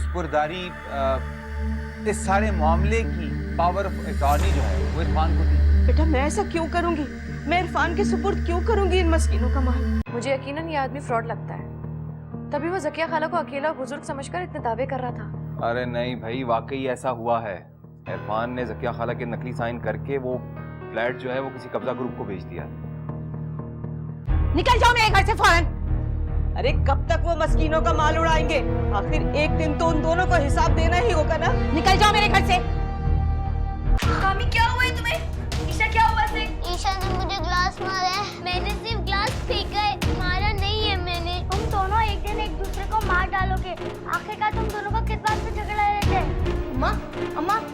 सुपुर्दारी इस सारे मामले की पावर ऑफ अटॉर्नी जो है वो इरफान को दी। बेटा मैं ऐसा क्यों करूंगी? मैं इरफान के सुपुर्द क्यों करूंगी इन मस्कीनों का माल? मुझे यकीनन ये आदमी फ्रॉड लगता है, तभी वो ज़किया खाला को अकेला और बुजुर्ग समझकर इतने दावे कर रहा था। अरे नहीं भाई, वाकई ऐसा हुआ है। इरफान ने ज़किया खाला के नकली साइन करके वो फ्लैट जो है वो किसी कब्जा ग्रुप को भेज दिया। निकल जाओ मेरे घर से फौरन। अरे कब तक वो मस्कीनों का माल उड़ाएंगे? आखिर एक दिन तो उन दोनों को हिसाब देना ही होगा ना। निकल जाओ मेरे घर से। कामी क्या हुआ है तुम्हें? ईशा क्या हुआ है? ईशा ने मुझे ग्लास मारा है। मैंने सिर्फ ग्लास फेंका है, मारा नहीं है मैंने। तुम दोनों एक दिन एक दूसरे को मार डालोगे। आखिरकार तुम दोनों का किस बात पे झगड़ा रहता है? अम्मा, अम्मा।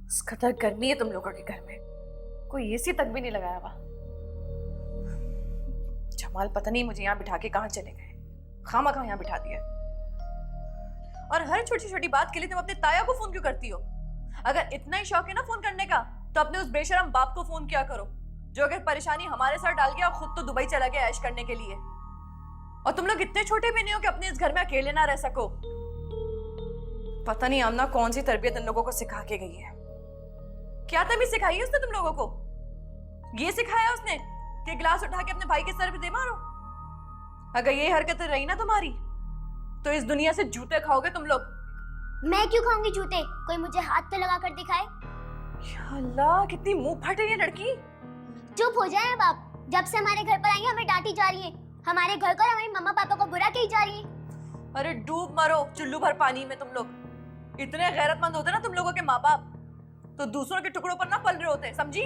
इस कदर गर्मी है तुम लोगों के घर में, कोई एसी तक भी नहीं लगाया हुआ। जमाल पता नहीं मुझे यहाँ बिठा के कहाँ चले गए, खामखा यहाँ बिठा दिया। और हर छोटी छोटी बात के लिए तुम अपने ताया को फोन क्यों करती हो? अगर इतना ही शौक है ना फोन करने का, तो अपने उस बेशरम बाप को फोन किया करो, जो अगर परेशानी हमारे सर डाल गया और खुद तो दुबई चला गया ऐश करने के लिए। और तुम लोग इतने छोटे भी नहीं हो कि अपने इस घर में अकेले ना रह सको। पता नहीं आमना कौन सी तरबियत इन लोगों को सिखा के गई है। क्या तमीज सिखाई है उसने तुम लोगों को? ये सिखाया उसने कि गिलास उठा के अपने भाई के सर पे दे मारो? अगर ये हरकतें रही ना तुम्हारी, तो इस दुनिया से जूते खाओगे तुम लोग। मैं क्यों खाऊंगी जूते? कोई मुझे हाथ पे लगा कर दिखाए। या अल्लाह, कितनी मुंह फट है ये लड़की। चुप हो जाए बाप। जब से हमारे घर पर आई है हमें डांटी जा रही है। हमारे घर को और हमारी मम्मा पापा को बुरा कही जा रही है। अरे डूब मरो चुल्लू भर पानी में। तुम लोग इतने गैरतमंद होते ना तुम लोगों के माँ बाप, तो दूसरों के टुकड़ों पर ना पल रहे होते, समझी?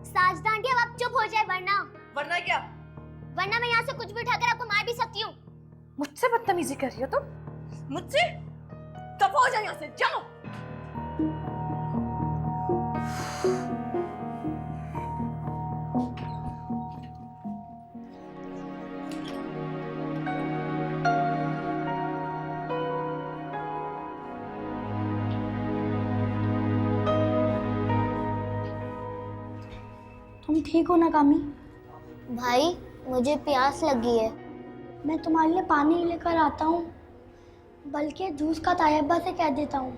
साजदा आंटी अब आप चुप हो जाए, वरना क्या? वरना मैं यहाँ से कुछ भी उठाकर आपको मार भी सकती हूँ। मुझसे बदतमीजी कर रही हो तुम? मुझसे? दफा हो जाओ यहाँ से, जाओ। तुम ठीक हो ना कामी? भाई मुझे प्यास लगी है। मैं तुम्हारे लिए पानी लेकर आता हूँ, बल्कि जूस का तायब्बा से कह देता हूँ।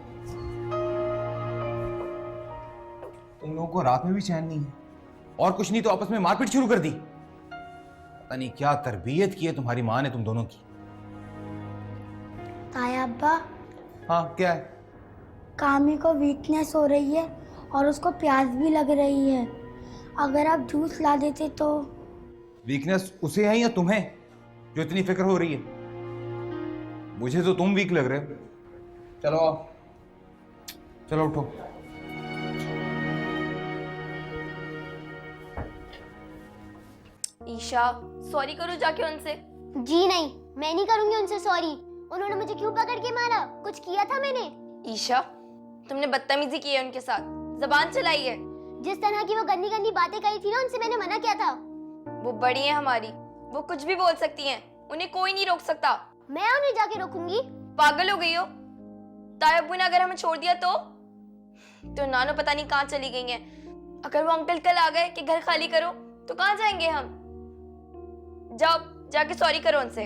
तुम लोगों को रात में भी चैन नहीं है, और कुछ नहीं तो आपस में मारपीट शुरू कर दी। पता नहीं क्या तरबियत की है तुम्हारी माँ ने तुम दोनों की। तायब्बा, हाँ क्या है? कामी को वीकनेस हो रही है और उसको प्यास भी लग रही है। अगर आप जूस ला देते तो। वीकनेस उसे है या तुम्हें जो इतनी फिक्र हो रही है? मुझे तो तुम वीक लग रहे हो। चलो आओ, चलो उठो। ईशा, सॉरी करो जाके उनसे। जी नहीं, मैं नहीं करूंगी उनसे सॉरी। उन्होंने मुझे क्यों पकड़ के मारा? कुछ किया था मैंने? ईशा, तुमने बदतमीजी की है उनके साथ, जबान चलाई है। जिस तरह की वो गंदी गंदी बातें कही थी ना, उनसे मैंने मना किया था। वो बड़ी हैं हमारी, वो कुछ भी बोल सकती हैं, उन्हें कोई नहीं रोक सकता। मैं उन्हें जाके रोकूंगी? पागल हो गई हो? तायब्बू ने अगर हमें छोड़ दिया तो नानो पता नहीं कहाँ चली गई हैं। अगर वो अंकल कल आ गए कि घर खाली करो, तो कहाँ जाएंगे हम? जाओ जाके सॉरी करो उनसे।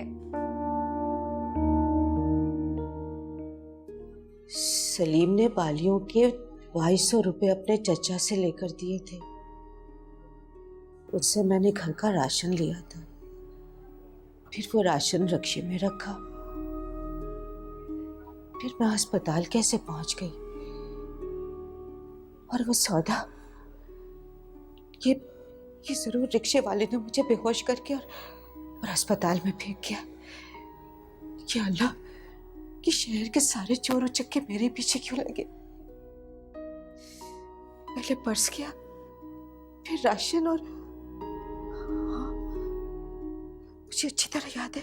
सलीम ने बालियों के 2200 रुपए अपने चचा से लेकर दिए थे। उससे मैंने घर का राशन लिया था, फिर वो राशन रक्शे में रखा, फिर मैं अस्पताल कैसे पहुंच गई, और वो सौदा ये जरूर रिक्शे वाले ने मुझे बेहोश करके और अस्पताल में फेंक गया। या अल्लाह, कि शहर के सारे चोर उचक्के मेरे पीछे क्यों लगे? पहले पर्स किया, फिर राशन, और हाँ, मुझे अच्छी तरह याद है,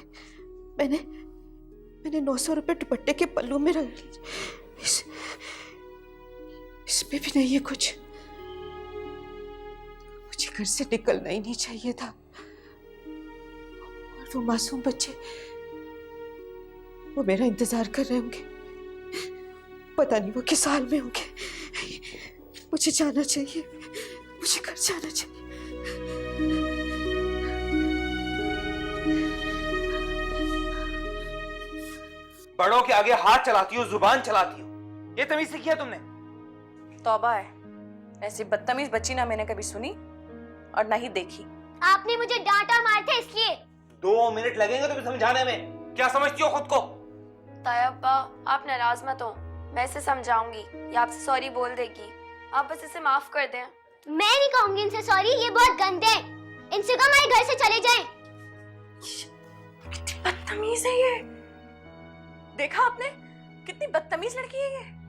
मैंने 900 रुपए दुपट्टे के पल्लू में रख लिए। इसमें भी नहीं है कुछ। मुझे घर से निकलना ही नहीं चाहिए था, और वो मासूम बच्चे वो मेरा इंतजार कर रहे होंगे। पता नहीं वो किस हाल में होंगे। मुझे जाना चाहिए, मुझे घर जाना चाहिए। बड़ों के आगे हाथ चलाती हो, जुबान चलाती हो, ये तमीज सीखी है तुमने? तौबा है, ऐसी बदतमीज बच्ची ना मैंने कभी सुनी और ना ही देखी। आपने मुझे डांटा मारते इसलिए। 2 मिनट लगेंगे तुम्हें समझाने में। क्या समझती हो खुद को? ताया अब्बा, आप नाराज मत हो, मैं इसे समझाऊंगी, ये आपसे सॉरी बोल देगी, आप बस इसे माफ कर दें। मैं नहीं कहूंगी इनसे सॉरी, ये बहुत गंदे हैं। इनसे कहो हमारे घर से चले जाएं। कितनी बदतमीज है ये। देखा आपने, कितनी बदतमीज लड़की है ये।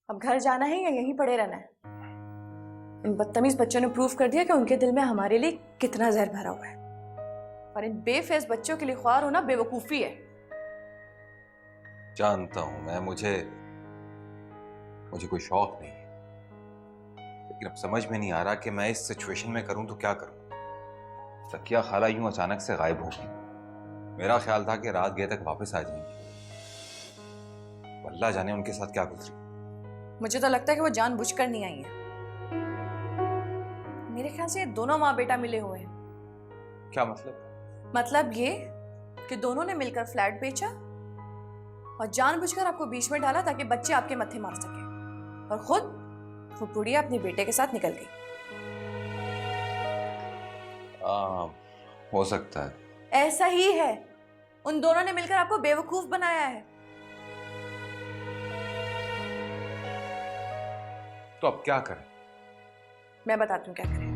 अब घर जाना है या यहीं पड़े रहना है? इन बदतमीज बच्चों ने प्रूव कर दिया कि उनके दिल में हमारे लिए कितना जहर भरा हुआ है। और इन बेफेस बच्चों के लिए ख्वार होना बेवकूफी है। जानता हूं मैं, मुझे कोई शौक नहीं है, लेकिन अब समझ में नहीं आ रहा कि मैं इस सिचुएशन में करूं तो क्या करूं। सकिया खाला यूं अचानक से गायब हो गई। मेरा ख्याल था कि रात गए तक वापस आ जाएंगी। अल्लाह जाने उनके साथ क्या गुजरी। मुझे तो लगता है कि वो जानबूझकर नहीं आई है। मेरे ख्याल से ये दोनों माँ बेटा मिले हुए हैं। क्या मतलब? मतलब ये कि दोनों ने मिलकर फ्लैट बेचा और जानबूझकर आपको बीच में डाला ताकि बच्चे आपके मत्थे मार सके, और खुद वो बुढ़िया अपने बेटे के साथ निकल गई। हो सकता है। ऐसा ही है, उन दोनों ने मिलकर आपको बेवकूफ बनाया है। तो अब क्या करें? मैं बताती हूँ क्या करें।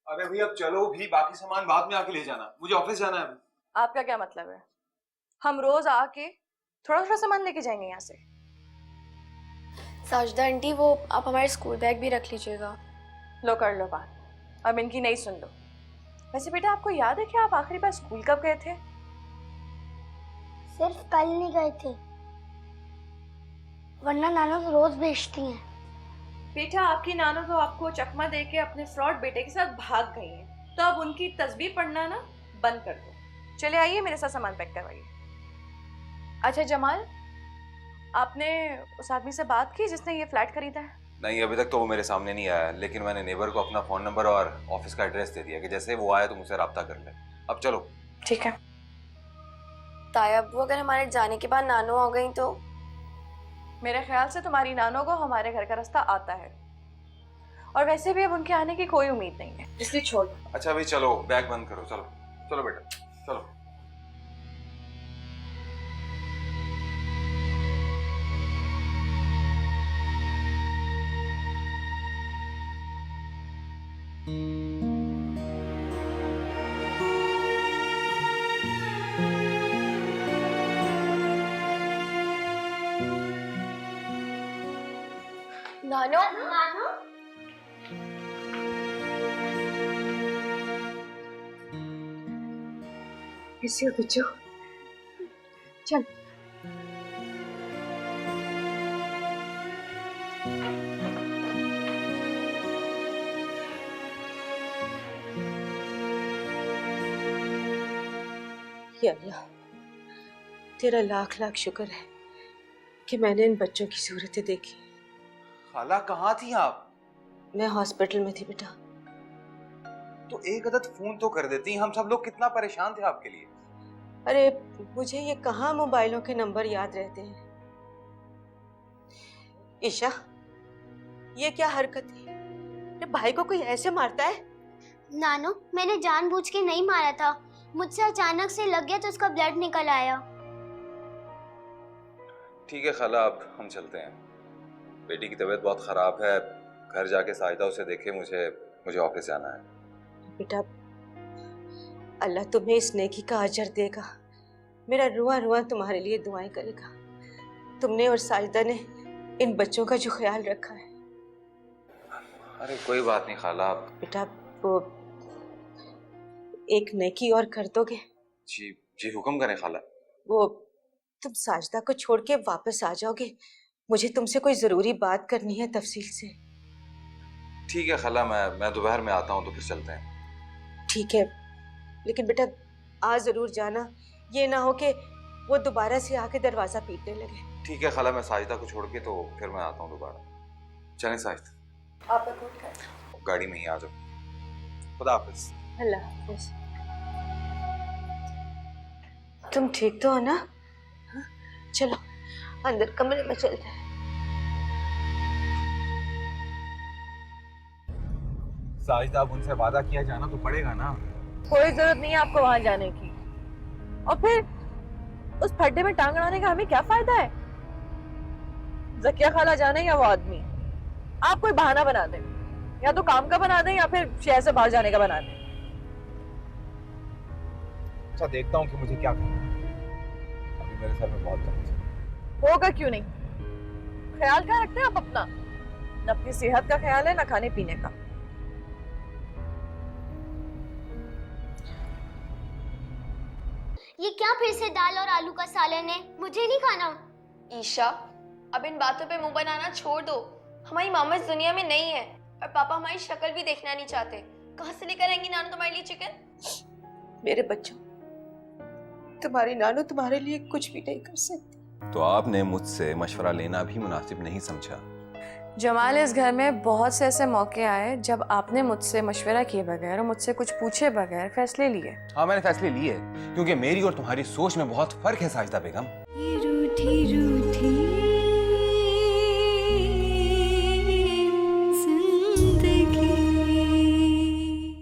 अरे भाई अब चलो भी, बाकी सामान बाद में आके ले जाना, मुझे ऑफिस जाना है अभी। आपका क्या मतलब है? हम रोज आके थोड़ा थोड़ा सामान लेके जाएंगे यहाँ से। साजदा आंटी, वो आप हमारे स्कूल बैग भी रख लीजिएगा। लो कर लो बात, अब इनकी नहीं सुन लो। वैसे बेटा, आपको याद है कि आप आखिरी बार स्कूल कब गए थे? सिर्फ कल नहीं गए थे, वरना नाना तो रोज भेजती हैं। बेटा, आपकी नानो तो आपको चकमा दे के अपने फ्रॉड बेटे के साथ भाग गई हैं, तो अब उनकी तस्बीह पढ़ना ना बंद कर दो। चले आइए, मेरे साथ सामान पैक करवाइए। अच्छा जमाल, आपने उस आदमी से बात की जिसने ये फ्लैट खरीदा है? नहीं, अभी तक तो वो मेरे सामने नहीं आया, लेकिन मैंने नेबर को अपना फोन नंबर और ऑफिस का एड्रेस दे दिया कि जैसे वो आए तो मुझसे रब्ता कर ले। अब चलो। ठीक है। ताया अब्बू, अगर हमारे जाने के बाद नानो आ गई तो? मेरे ख्याल से तुम्हारी नानो को हमारे घर का रास्ता आता है, और वैसे भी अब उनके आने की कोई उम्मीद नहीं है, इसलिए छोड़ दो। अच्छा भाई चलो, बैग बंद करो, चलो चलो बेटा चलो। नानो, कैसे हो बच्चों? चल। या अल्लाह, तेरा लाख लाख शुक्र है कि मैंने इन बच्चों की सूरतें देखी। खाला कहाँ थी आप? मैं हॉस्पिटल में थी बेटा। तो एक अदद फोन तो कर देती, हम सब लोग कितना परेशान थे आपके लिए। अरे मुझे ये कहाँ मोबाइलों के नंबर याद रहते हैं। ईशा, ये क्या हरकत है? अरे भाई को कोई ऐसे मारता है? नानो, मैंने जानबूझ के नहीं मारा था, मुझसे अचानक से लग गया तो उसका ब्लड निकल आया। ठीक है खाला, अब हम चलते हैं। बेटी की तबीयत बहुत खराब है, घर जाके साजिदा उसे देखे, मुझे ऑफिस जाना है। बेटा, अल्लाह तुम्हें इस नेकी का अजर देगा। मेरा रुआ रुआ तुम्हारे लिए दुआएं करेगा। तुमने और साजिदा ने इन बच्चों का जो ख्याल रखा है। अरे कोई बात नहीं खाला। बेटा, वो एक नेकी और कर दोगे? जी जी, हुक्म करें खाला। वो तुम साजिदा को छोड़ के वापस आ जाओगे? मुझे तुमसे कोई जरूरी बात करनी है तफसील से। ठीक है खाला, मैं दोपहर में आता हूँ तो फिर चलते हैं। ठीक है, लेकिन बेटा आज जरूर जाना, ये ना हो कि वो दोबारा से आके दरवाजा पीटने लगे। ठीक है खाला, मैं साजिदा को छोड़ के तो फिर मैं आता हूँ दोबारा। चलें साजिदा, आप रिपोर्ट करें। गाड़ी में ही आ जाओ। खुदा हाफिज। अल्लाह हाफिज। तुम ठीक तो हो ना? हाँ? चलो अंदर कमरे में चलते हैं। साजिदा, अब उनसे वादा किया जाना तो पड़ेगा ना। कोई जरूरत नहीं है आपको वहां जाने की, और फिर उस फड्डे में टांग अड़ाने का हमें क्या फायदा है? जकिया खाला जाने या वो आदमी, आप कोई बहाना बना दें, या तो काम का बना दें या फिर शहर से बाहर जाने का बना दें। अच्छा, देखता हूँ कि मुझे क्या करना है। अभी मेरे सर में बहुत दर्द है। होगा क्यों नहीं? ख्याल क्या रखते हैं आप अपना? न अपनी सेहत का ख्याल है न खाने पीने का। ये क्या फिर से दाल और आलू का सालन है? मुझे नहीं खाना। ईशा, अब इन बातों पे मुंह बनाना छोड़ दो। हमारी मामा इस दुनिया में नहीं है और पापा हमारी शक्ल भी देखना नहीं चाहते। कहाँ से लेकर आएंगी नानू तुम्हारे लिए चिकन? मेरे बच्चों, तुम्हारी नानू तुम्हारे लिए कुछ भी नहीं कर सकती। तो आपने मुझसे मशवरा लेना भी मुनासिब नहीं समझा? जमाल, इस घर में बहुत से ऐसे मौके आए जब आपने मुझसे मशवरा किए बगैर और मुझसे कुछ पूछे बगैर फैसले लिए। हाँ, मैंने फैसले लिए क्योंकि मेरी और तुम्हारी सोच में बहुत फर्क है साजिदा बेगम। रूठी रूठी